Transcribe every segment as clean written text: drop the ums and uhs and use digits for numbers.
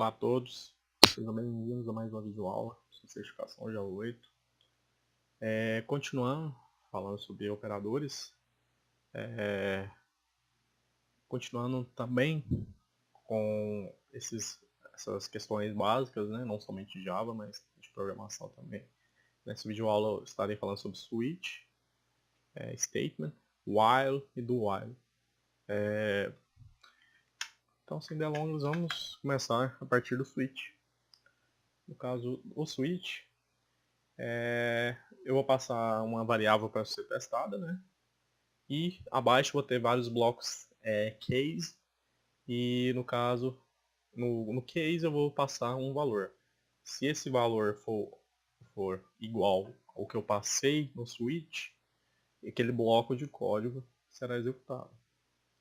Olá a todos, sejam bem-vindos a mais uma videoaula sobre certificação Java 8. Continuando, falando sobre operadores, continuando também com essas questões básicas, né? Não somente de Java, mas de programação também. Nessa videoaula eu estarei falando sobre switch, statement, while e do while. Então, sem delongas, vamos começar a partir do switch. No caso, o switch, eu vou passar uma variável para ser testada, né? E abaixo vou ter vários blocos case, e no caso, no case eu vou passar um valor. Se esse valor for igual ao que eu passei no switch, aquele bloco de código será executado.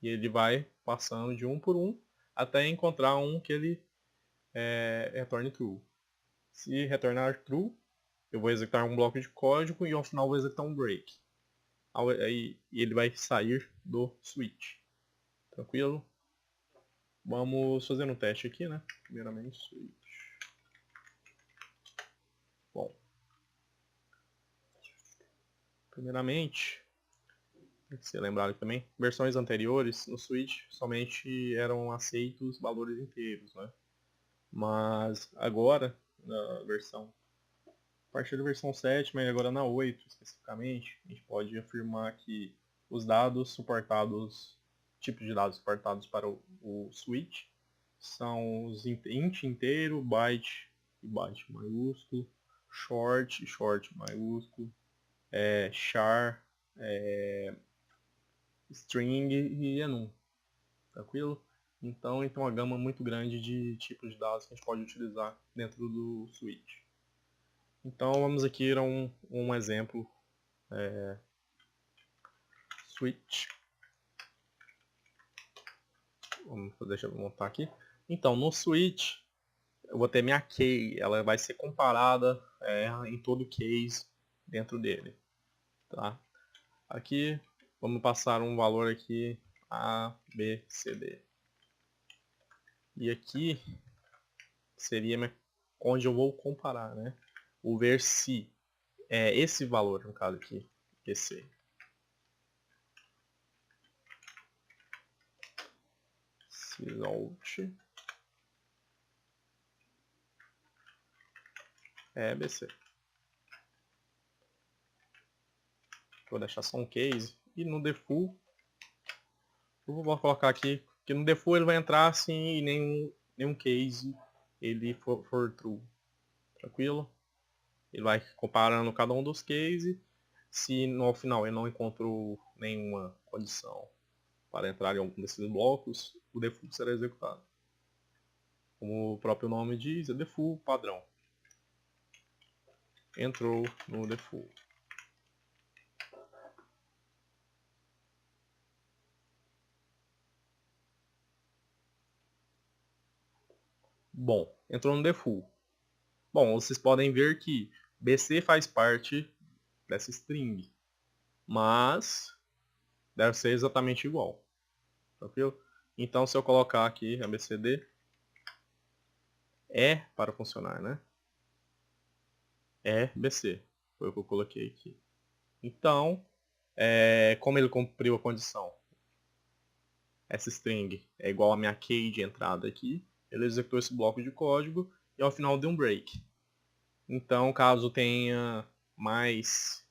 E ele vai passando de um por um até encontrar um que ele retorne true. Se retornar true, eu vou executar um bloco de código e ao final vou executar um break. Aí ele vai sair do switch. Tranquilo? Vamos fazer um teste aqui, né? Primeiramente, switch. Bom. Primeiramente, tem que ser lembrado também, versões anteriores no switch somente eram aceitos valores inteiros, né? Mas agora, na versão, a partir da versão 7, mas agora na 8 especificamente, a gente pode afirmar que os dados suportados, tipos de dados suportados para o switch, são os int inteiro, byte e byte maiúsculo, short maiúsculo, char, string e enum. Tranquilo? Então tem uma gama muito grande de tipos de dados que a gente pode utilizar dentro do switch. Então vamos aqui a um exemplo. Switch. Deixa eu montar aqui. Então no switch eu vou ter minha key, ela vai ser comparada em todo case dentro dele. Tá? Aqui vamos passar um valor aqui A, B, C, D. E aqui seria onde eu vou comparar, né? O ver se esse valor, no caso aqui, esse. Result BC. Vou deixar só um case. E no default, eu vou colocar aqui que no default ele vai entrar assim e nenhum case ele for true. Tranquilo? Ele vai comparando cada um dos cases. Se no final ele não encontrou nenhuma condição para entrar em algum desses blocos, o default será executado. Como o próprio nome diz, é default padrão. Entrou no default. Bom, entrou no default. Bom, vocês podem ver que BC faz parte dessa string, mas deve ser exatamente igual. Tranquilo? Então, se eu colocar aqui ABCD, para funcionar, né? BC, foi o que eu coloquei aqui. Então, como ele cumpriu a condição, essa string é igual a minha key de entrada aqui, ele executou esse bloco de código e ao final deu um break. Então, caso tenha mais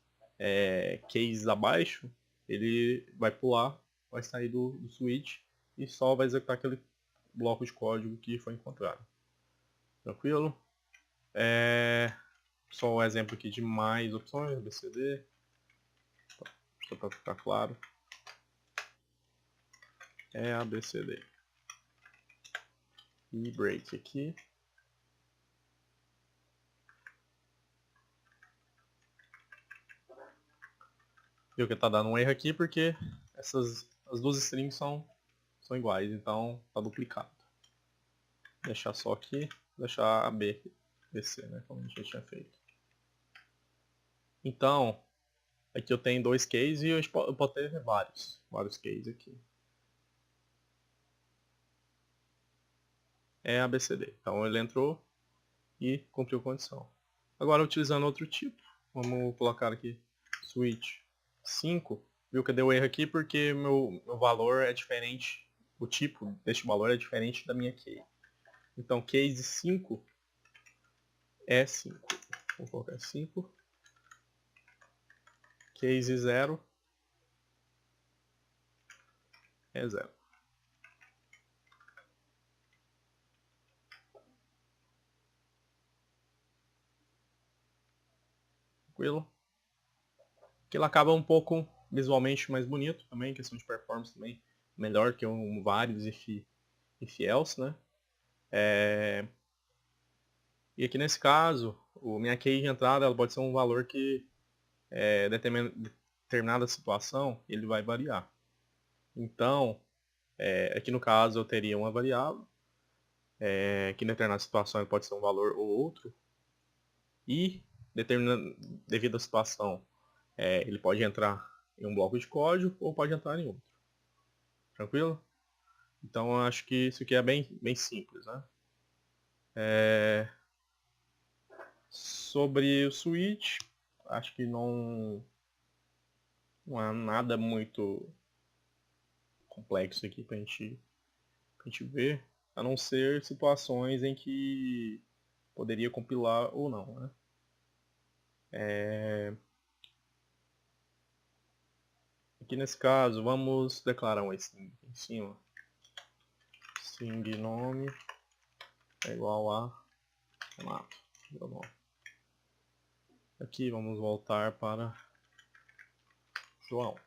cases abaixo, ele vai pular, vai sair do switch e só vai executar aquele bloco de código que foi encontrado. Tranquilo? Só um exemplo aqui de mais opções, ABCD, só para ficar claro. ABCD. E break aqui. Viu que tá dando um erro aqui porque as duas strings são iguais, então tá duplicado. Deixar só aqui, deixar a B descer, né, como a gente já tinha feito. Então, aqui eu tenho dois cases e eu posso ter vários cases aqui. é ABCD. Então ele entrou e cumpriu a condição. Agora utilizando outro tipo, vamos colocar aqui switch 5. Viu que deu erro aqui porque meu valor é diferente, o tipo deste valor é diferente da minha key. Então case 5 é 5. Vou colocar 5. Case 0 é 0. Tranquilo? Que ele acaba um pouco visualmente mais bonito também, questão de performance também, melhor que um vários if else, né? E aqui nesse caso, minha key de entrada ela pode ser um valor que determinada situação ele vai variar. Então, aqui no caso eu teria uma variável, que em determinada situação ele pode ser um valor ou outro, e devido à situação ele pode entrar em um bloco de código ou pode entrar em outro. Tranquilo? Então eu acho que isso aqui é bem simples, né? Sobre o switch, acho que não há nada muito complexo aqui pra gente ver, a não ser situações em que poderia compilar ou não, né? Aqui nesse caso, vamos declarar um string em cima. String nome é igual a Renato. Aqui vamos voltar para João.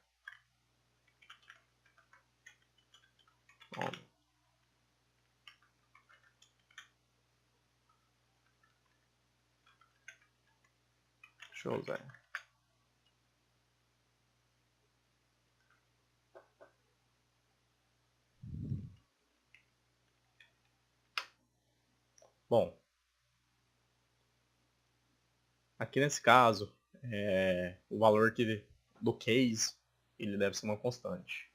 Nome. José. Bom, aqui nesse caso, o valor do case ele deve ser uma constante.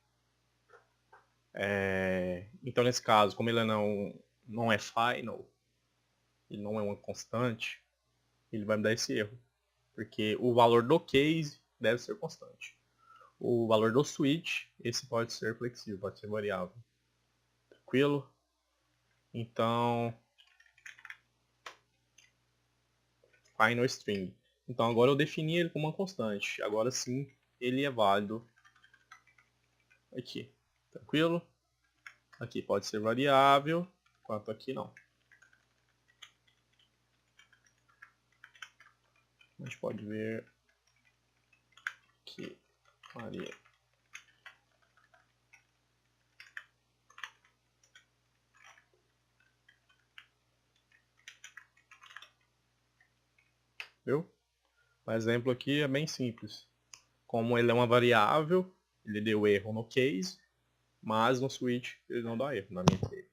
Então nesse caso, como ele não é final, ele não é uma constante, ele vai me dar esse erro. Porque o valor do case deve ser constante. O valor do switch, esse pode ser flexível, pode ser variável. Tranquilo? Então, final string. Então agora eu defini ele como uma constante. Agora sim, ele é válido aqui. Tranquilo? Aqui pode ser variável, enquanto aqui não. A gente pode ver que varia. Viu? O exemplo aqui é bem simples. Como ele é uma variável, ele deu erro no case, mas no switch ele não dá erro na minha case.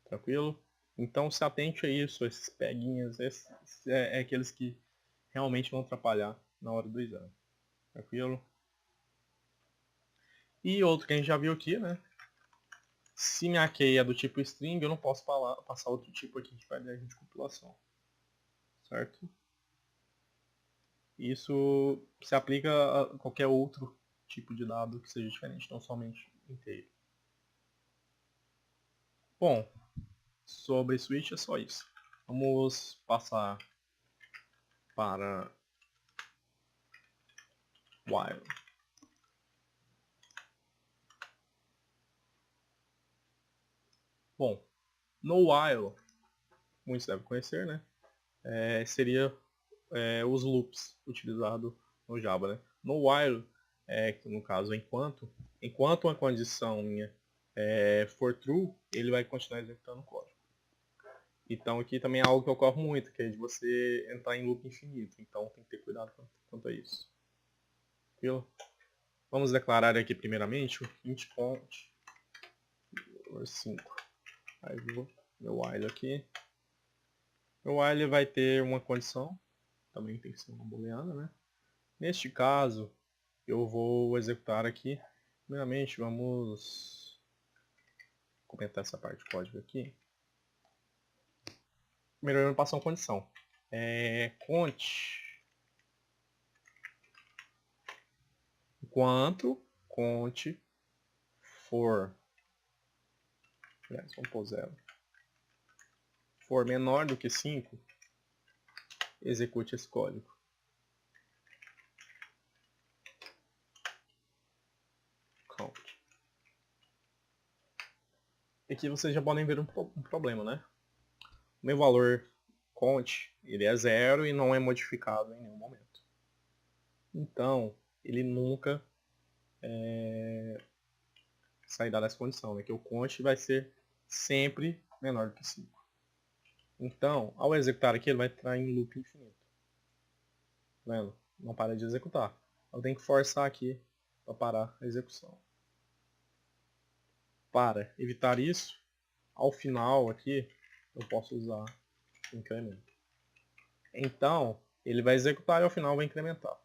Tranquilo? Então se atente a isso, esses peguinhas, esses aqueles que realmente vão atrapalhar na hora do exame. Tranquilo? E outro que a gente já viu aqui, né? Se minha key é do tipo string, eu não posso passar outro tipo aqui que vai dar erro de compilação. Certo? Isso se aplica a qualquer outro tipo de dado que seja diferente, não somente inteiro. Bom, sobre switch é só isso. Vamos passar para while. Bom, no while, muitos devem conhecer, né? Seria os loops utilizados no Java, né? No while, no caso, enquanto uma condição minha for true, ele vai continuar executando o código. Então aqui também é algo que ocorre muito, que é de você entrar em loop infinito. Então tem que ter cuidado quanto a isso. Viu? Vamos declarar aqui primeiramente o int count 5. Aí vou meu while aqui. Meu while vai ter uma condição, também tem que ser uma booleana, né? Neste caso, eu vou executar aqui. Primeiramente, vamos comentar essa parte do código aqui. Primeiro ele vai passar uma condição. Conte enquanto conte for, aliás, vamos pôr 0, for menor do que 5, execute esse código. Count. Aqui vocês já podem ver um problema, né? O meu valor count, ele é 0 e não é modificado em nenhum momento. Então, ele nunca sairá dessa condição, né? Que o count vai ser sempre menor do que 5. Então, ao executar aqui, ele vai entrar em loop infinito. Tá vendo? Não para de executar. Eu tenho que forçar aqui para parar a execução. Para evitar isso, ao final aqui, eu posso usar incremento. Então, ele vai executar e ao final vai incrementar.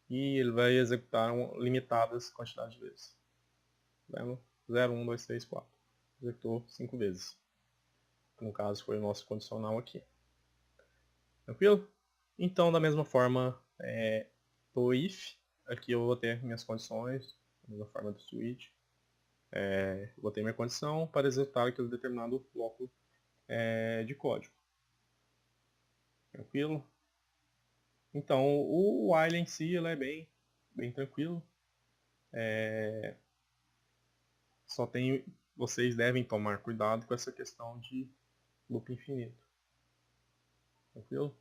E ele vai executar limitadas quantidades de vezes. Tá vendo? 0, 1, 2, 3, 4. Executou 5 vezes. No caso foi o nosso condicional aqui. Tranquilo? Então, da mesma forma, do if, aqui eu vou ter minhas condições, da mesma forma do switch. Vou ter minha condição para executar aquele determinado bloco de código. Tranquilo? Então, o while em si ele é bem tranquilo. Só tem, vocês devem tomar cuidado com essa questão de loop infinito. Tranquilo?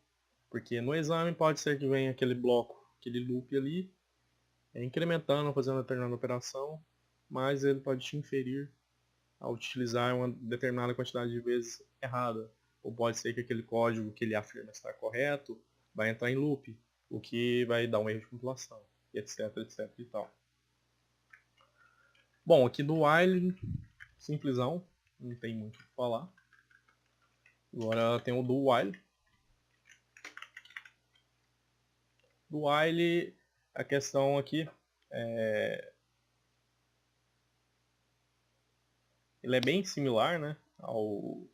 Porque no exame pode ser que venha aquele bloco, aquele loop ali, incrementando, fazendo uma determinada operação, mas ele pode te inferir a utilizar uma determinada quantidade de vezes errada. Ou pode ser que aquele código que ele afirma estar correto vai entrar em loop, o que vai dar um erro de compilação, etc, etc e tal. Bom, aqui do while, simplesão, não tem muito o que falar. Agora tem o do while. Do while, a questão aqui ele é bem similar, né, ao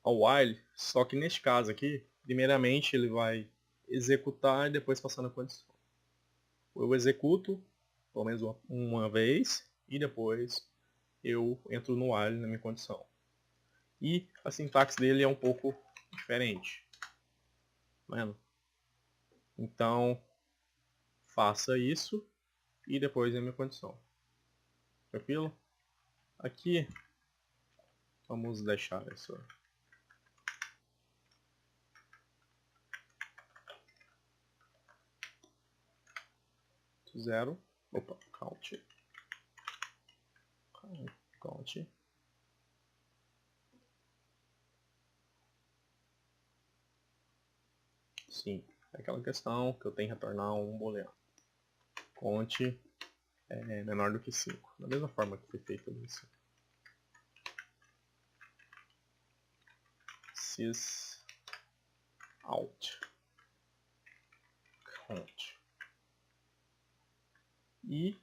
while, só que neste caso aqui, primeiramente ele vai executar e depois passar na condição. Eu executo pelo menos uma vez e depois eu entro no while na minha condição. E a sintaxe dele é um pouco diferente. Tá vendo? Então, faça isso e depois a minha condição. Tranquilo? Aqui, vamos deixar essa 0. Opa, count. Sim, é aquela questão que eu tenho que retornar um booleano. Count é menor do que 5. Da mesma forma que foi feito isso. Sys out count. E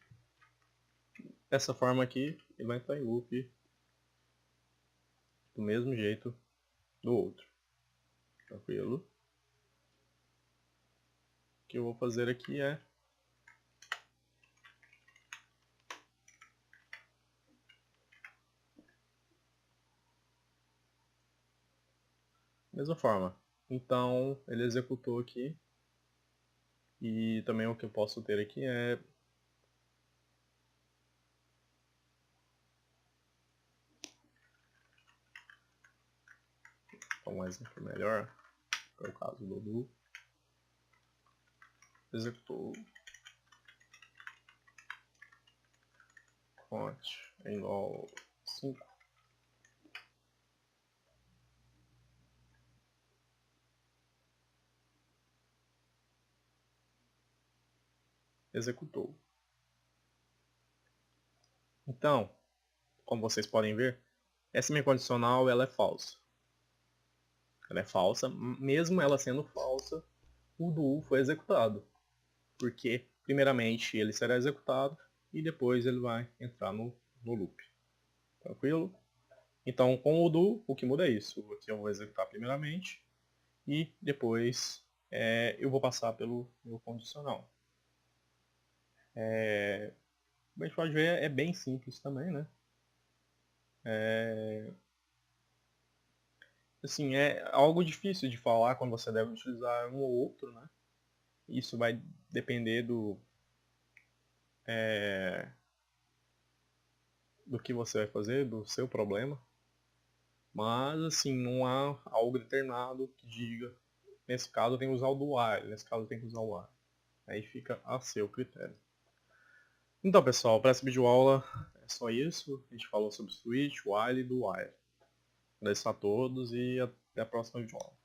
dessa forma aqui, ele vai entrar em loop do mesmo jeito do outro. Tranquilo? O que eu vou fazer aqui é mesma forma. Então, ele executou aqui. E também o que eu posso ter aqui é um exemplo melhor, que é o caso do do. Executou count igual 5. Executou. Então, como vocês podem ver, essa minha condicional ela é falsa. Ela é falsa, mesmo ela sendo falsa, o do foi executado. Porque, primeiramente, ele será executado e depois ele vai entrar no loop. Tranquilo? Então, com o do, o que muda é isso. Aqui eu vou executar primeiramente e depois eu vou passar pelo meu condicional. Como a gente pode ver, é bem simples também, né? Assim, é algo difícil de falar quando você deve utilizar um ou outro, né? Isso vai depender do que você vai fazer, do seu problema. Mas, assim, não há algo determinado que diga, nesse caso tem que usar o do while, nesse caso tem que usar o while. Aí fica a seu critério. Então, pessoal, para essa videoaula é só isso. A gente falou sobre switch, while e do while. Agradeço a todos e até a próxima videoaula.